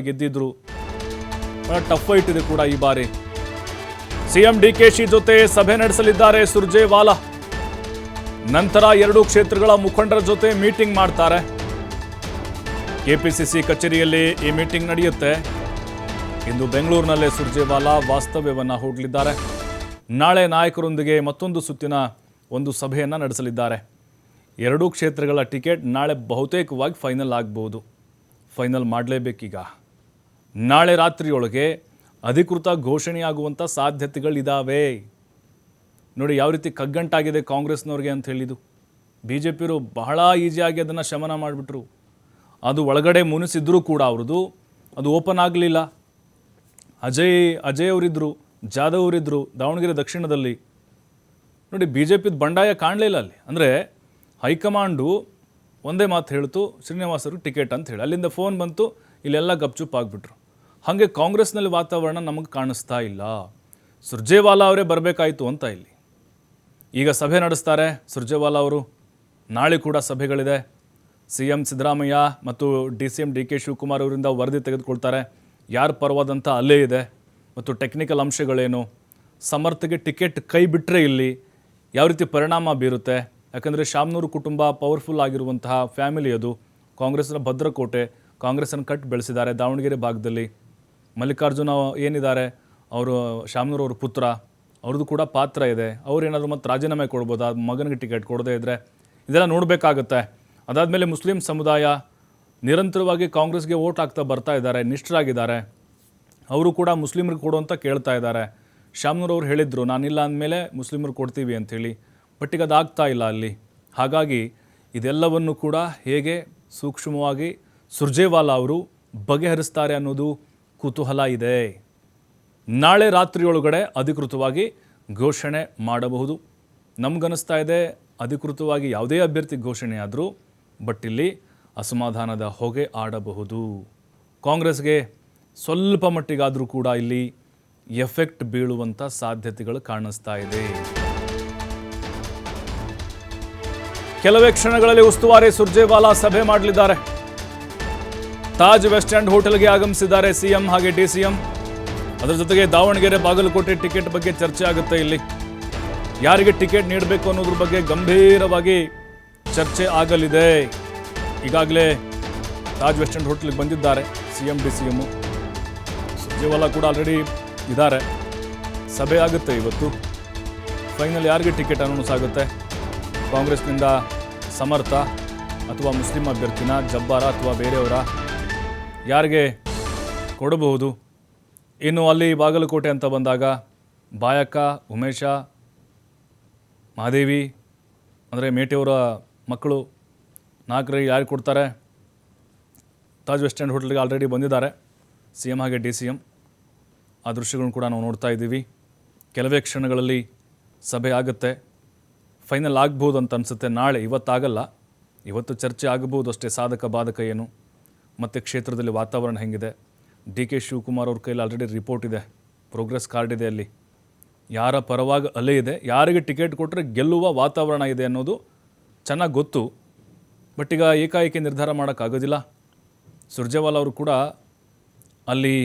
ಗೆದ್ದಿದ್ರು. Tough fight ಇದೆ ಕೂಡ ಈ ಬಾರಿ. ಸಿಎಂ ಡಿಕೆಶಿ ಜೊತೆ ಸಭೆ ನಡೆಸಲಿದ್ದಾರೆ ಸುರ್ಜೇವಾಲಾ. ನಂತರ ಎರಡೂ ಕ್ಷೇತ್ರಗಳ ಮುಖಂಡರ ಜೊತೆ ಮೀಟಿಂಗ್ ಮಾಡ್ತಾರೆ. ಕೆಪಿಸಿಸಿ ಕಚೇರಿಯಲ್ಲಿ ಈ ಮೀಟಿಂಗ್ ನಡೆಯುತ್ತೆ. ಇಂದು ಬೆಂಗಳೂರಿನಲ್ಲೇ ಸುರ್ಜೇವಾಲಾ ವಾಸ್ತವ್ಯವನ್ನ ಹೂಡಲಿದ್ದಾರೆ. ನಾಳೆ ನಾಯಕರೊಂದಿಗೆ ಮತ್ತೊಂದು ಸುತ್ತಿನ ಒಂದು ಸಭೆಯನ್ನು ನಡೆಸಲಿದ್ದಾರೆ. ಎರಡೂ ಕ್ಷೇತ್ರಗಳ ಟಿಕೆಟ್ ನಾಳೆ ಬಹುತೇಕವಾಗಿ ಫೈನಲ್ ಆಗ್ಬೋದು. ಫೈನಲ್ ಮಾಡಲೇಬೇಕೀಗ. ನಾಳೆ ರಾತ್ರಿಯೊಳಗೆ ಅಧಿಕೃತ ಘೋಷಣೆಯಾಗುವಂಥ ಸಾಧ್ಯತೆಗಳಿದ್ದಾವೆ. ನೋಡಿ ಯಾವ ರೀತಿ ಕಗ್ಗಂಟಾಗಿದೆ ಕಾಂಗ್ರೆಸ್ನವ್ರಿಗೆ ಅಂತ ಹೇಳಿದ್ದು. ಬಿ ಜೆ ಪಿಯವರು ಬಹಳ ಈಸಿಯಾಗಿ ಅದನ್ನು ಶಮನ ಮಾಡಿಬಿಟ್ರು. ಅದು ಒಳಗಡೆ ಮುನಿಸಿದ್ರೂ ಕೂಡ ಅವ್ರದ್ದು ಅದು ಓಪನ್ ಆಗಲಿಲ್ಲ. ಅಜಯ್ ಅವರಿದ್ದರು, ಜಾಧವ್ ಅವರಿದ್ದರು ದಾವಣಗೆರೆ ದಕ್ಷಿಣದಲ್ಲಿ. ನೋಡಿ ಬಿ ಜೆ ಪಿದು ಬಂಡಾಯ ಕಾಣಲಿಲ್ಲ ಅಲ್ಲಿ. ಅಂದರೆ ಹೈಕಮಾಂಡು ಒಂದೇ ಮಾತು ಹೇಳ್ತು, ಶ್ರೀನಿವಾಸರು ಟಿಕೆಟ್ ಅಂತ ಹೇಳಿ. ಅಲ್ಲಿಂದ ಫೋನ್ ಬಂತು, ಇಲ್ಲೆಲ್ಲ ಗಪ್ಚುಪ್ ಆಗಿಬಿಟ್ರು. ಹಾಗೆ ಕಾಂಗ್ರೆಸ್ನಲ್ಲಿ ವಾತಾವರಣ ನಮಗೆ ಕಾಣಿಸ್ತಾ ಇಲ್ಲ. ಸುರ್ಜೇವಾಲಾ ಅವರೇ ಬರಬೇಕಾಯಿತು ಅಂತ ಇಲ್ಲಿ. ಈಗ ಸಭೆ ನಡೆಸ್ತಾರೆ ಸುರ್ಜೇವಾಲಾ ಅವರು. ನಾಳೆ ಕೂಡ ಸಭೆಗಳಿದೆ. ಸಿ ಎಂ ಸಿದ್ದರಾಮಯ್ಯ ಮತ್ತು ಡಿ ಕೆ ಶಿವಕುಮಾರ್ ಅವರಿಂದ ವರದಿ ತೆಗೆದುಕೊಳ್ತಾರೆ. ಯಾರು ಪರವಾದಂಥ ಅಲ್ಲೇ ಇದೆ ಮತ್ತು ಟೆಕ್ನಿಕಲ್ ಅಂಶಗಳೇನು, ಸಮರ್ಥಗೆ ಟಿಕೆಟ್ ಕೈ ಬಿಟ್ಟರೆ ಇಲ್ಲಿ ಯಾವ ರೀತಿ ಪರಿಣಾಮ ಬೀರುತ್ತೆ. ಯಾಕಂದರೆ ಶಾಮನೂರು ಕುಟುಂಬ ಪವರ್ಫುಲ್ ಆಗಿರುವಂತಹ ಫ್ಯಾಮಿಲಿ ಅದು. ಕಾಂಗ್ರೆಸ್ನ ಭದ್ರಕೋಟೆ, ಕಾಂಗ್ರೆಸ್ಸನ್ನು ಕಟ್ಟಿ ಬೆಳೆಸಿದ್ದಾರೆ ದಾವಣಗೆರೆ ಭಾಗದಲ್ಲಿ. ಮಲ್ಲಿಕಾರ್ಜುನ ಏನಿದ್ದಾರೆ ಅವರು ಶಾಮನೂರು ಅವ್ರ ಪುತ್ರ, ಅವ್ರದ್ದು ಕೂಡ ಪಾತ್ರ ಇದೆ. ಅವ್ರೇನಾದರೂ ಮತ್ತು ರಾಜೀನಾಮೆ ಕೊಡ್ಬೋದಾ, ಮಗನಿಗೆ ಟಿಕೆಟ್ ಕೊಡದೇ ಇದ್ದರೆ, ಇದೆಲ್ಲ ನೋಡಬೇಕಾಗುತ್ತೆ. ಅದಾದಮೇಲೆ ಮುಸ್ಲಿಂ ಸಮುದಾಯ ನಿರಂತರವಾಗಿ ಕಾಂಗ್ರೆಸ್ಗೆ ವೋಟ್ ಹಾಕ್ತಾ ಬರ್ತಾ ಇದ್ದಾರೆ, ನಿಷ್ಠರಾಗಿದ್ದಾರೆ. ಅವರು ಕೂಡ ಮುಸ್ಲಿಮ್ರಿಗೆ ಕೊಡು ಅಂತ ಕೇಳ್ತಾ ಇದ್ದಾರೆ. ಶಾಮನೂರು ಅವ್ರು ಹೇಳಿದರು ನಾನಿಲ್ಲ ಅಂದಮೇಲೆ ಮುಸ್ಲಿಮ್ರಿಗೆ ಕೊಡ್ತೀವಿ ಅಂಥೇಳಿ. ಬಟ್ ಈಗ ಅದಾಗ್ತಾ ಇಲ್ಲ ಅಲ್ಲಿ. ಹಾಗಾಗಿ ಇದೆಲ್ಲವನ್ನು ಕೂಡ ಹೇಗೆ ಸೂಕ್ಷ್ಮವಾಗಿ ಸುರ್ಜೇವಾಲಾ ಅವರು ಬಗೆಹರಿಸ್ತಾರೆ ಅನ್ನೋದು ಕುತೂಹಲ ಇದೆ. ನಾಳೆ ರಾತ್ರಿಯೊಳಗಡೆ ಅಧಿಕೃತವಾಗಿ ಘೋಷಣೆ ಮಾಡಬಹುದು. ನಮಗನ್ನಿಸ್ತಾ ಇದೆ ಅಧಿಕೃತವಾಗಿ ಯಾವುದೇ ಅಭ್ಯರ್ಥಿ ಘೋಷಣೆ ಆದರೂ ಬಟ್ ಇಲ್ಲಿ ಅಸಮಾಧಾನದ ಹೊಗೆ ಆಡಬಹುದು. ಕಾಂಗ್ರೆಸ್ಗೆ ಸ್ವಲ್ಪ ಮಟ್ಟಿಗಾದರೂ ಕೂಡ ಇಲ್ಲಿ ಎಫೆಕ್ಟ್ ಬೀಳುವಂಥ ಸಾಧ್ಯತೆಗಳು ಕಾಣಿಸ್ತಾ ಇದೆ. ಕೆಲವೇ ಕ್ಷಣಗಳಲ್ಲಿ ಉಸ್ತುವಾರಿ ಸುರ್ಜೇವಾಲಾ ಸಭೆ ಮಾಡಲಿದ್ದಾರೆ. ತಾಜ್ ವೆಸ್ಟ್ ಎಂಡ್ ಹೋಟೆಲ್ಗೆ ಆಗಮಿಸಿದ್ದಾರೆ ಸಿಎಂ ಹಾಗೆ ಡಿಸಿಎಂ. ಅದರ ಜೊತೆಗೆ ದಾವಣಗೆರೆ ಬಾಗಲಕೋಟೆ ಟಿಕೆಟ್ ಬಗ್ಗೆ ಚರ್ಚೆ ಆಗುತ್ತೆ. ಇಲ್ಲಿ ಯಾರಿಗೆ ಟಿಕೆಟ್ ನೀಡಬೇಕು ಅನ್ನೋದ್ರ ಬಗ್ಗೆ ಗಂಭೀರವಾಗಿ ಚರ್ಚೆ ಆಗಲಿದೆ. ಈಗಾಗಲೇ ತಾಜ್ ವೆಸ್ಟ್ ಎಂಡ್ ಹೋಟೆಲ್ಗೆ ಬಂದಿದ್ದಾರೆ ಸಿಎಂ ಡಿಸಿಎಂ. ಸುರ್ಜೇವಾಲಾ ಕೂಡ ಆಲ್ರೆಡಿ ಇದ್ದಾರೆ. ಸಭೆ ಆಗುತ್ತೆ ಇವತ್ತು. ಫೈನಲ್ ಯಾರಿಗೆ ಟಿಕೆಟ್ ಅನೌನ್ಸ್ ಆಗುತ್ತೆ. ಕಾಂಗ್ರೆಸ್ನಿಂದ ಸಮರ್ಥ ಅಥವಾ ಮುಸ್ಲಿಂ ಅಭ್ಯರ್ಥಿನ, ಜಬ್ಬಾರ ಅಥವಾ ಬೇರೆಯವರ, ಯಾರಿಗೆ ಕೊಡಬಹುದು. ಇನ್ನು ಅಲ್ಲಿ ಬಾಗಲಕೋಟೆ ಅಂತ ಬಂದಾಗ ಬಾಯಕ್ಕ, ಉಮೇಶ, ಮಹಾದೇವಿ ಅಂದರೆ ಮೇಟಿಯವರ ಮಕ್ಕಳು 4 ಯಾರು ಕೊಡ್ತಾರೆ. ತಾಜ್ ವೆಸ್ಟ್ ಎಂಡ್ ಹೋಟೆಲ್ಗೆ ಆಲ್ರೆಡಿ ಬಂದಿದ್ದಾರೆ ಸಿಎಂ ಹಾಗೆ ಡಿಸಿಎಂ. ಆ ದೃಶ್ಯಗಳನ್ನು ಕೂಡ ನಾವು ನೋಡ್ತಾ ಇದ್ದೀವಿ. ಕೆಲವೇ ಕ್ಷಣಗಳಲ್ಲಿ ಸಭೆ ಆಗುತ್ತೆ. ಫೈನಲ್ ಆಗ್ಬೋದು ಅಂತ ಅನಿಸುತ್ತೆ ನಾಳೆ. ಇವತ್ತಾಗಲ್ಲ, ಇವತ್ತು ಚರ್ಚೆ ಆಗಬಹುದು ಅಷ್ಟೇ. ಸಾಧಕ ಬಾಧಕ ಏನು ಮತ್ತು ಕ್ಷೇತ್ರದಲ್ಲಿ ವಾತಾವರಣ ಹೆಂಗಿದೆ. ಡಿ ಕೆ ಶಿವಕುಮಾರ್ ಅವ್ರ ಕೈಲಿ ಆಲ್ರೆಡಿ ರಿಪೋರ್ಟ್ ಇದೆ, ಪ್ರೋಗ್ರೆಸ್ ಕಾರ್ಡ್ ಇದೆ. ಅಲ್ಲಿ ಯಾರ ಪರವಾಗಿ ಅಲೆ ಇದೆ, ಯಾರಿಗೆ ಟಿಕೆಟ್ ಕೊಟ್ಟರೆ ಗೆಲ್ಲುವ ವಾತಾವರಣ ಇದೆ ಅನ್ನೋದು ಚೆನ್ನಾಗಿ ಗೊತ್ತು. ಬಟ್ ಈಗ ಏಕಾಏಕಿ ನಿರ್ಧಾರ ಮಾಡೋಕ್ಕಾಗೋದಿಲ್ಲ. ಸುರ್ಜೇವಾಲಾ ಅವರು ಕೂಡ ಅಲ್ಲಿ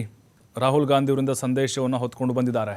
ರಾಹುಲ್ ಗಾಂಧಿಯವರಿಂದ ಸಂದೇಶವನ್ನು ಹೊತ್ಕೊಂಡು ಬಂದಿದ್ದಾರೆ.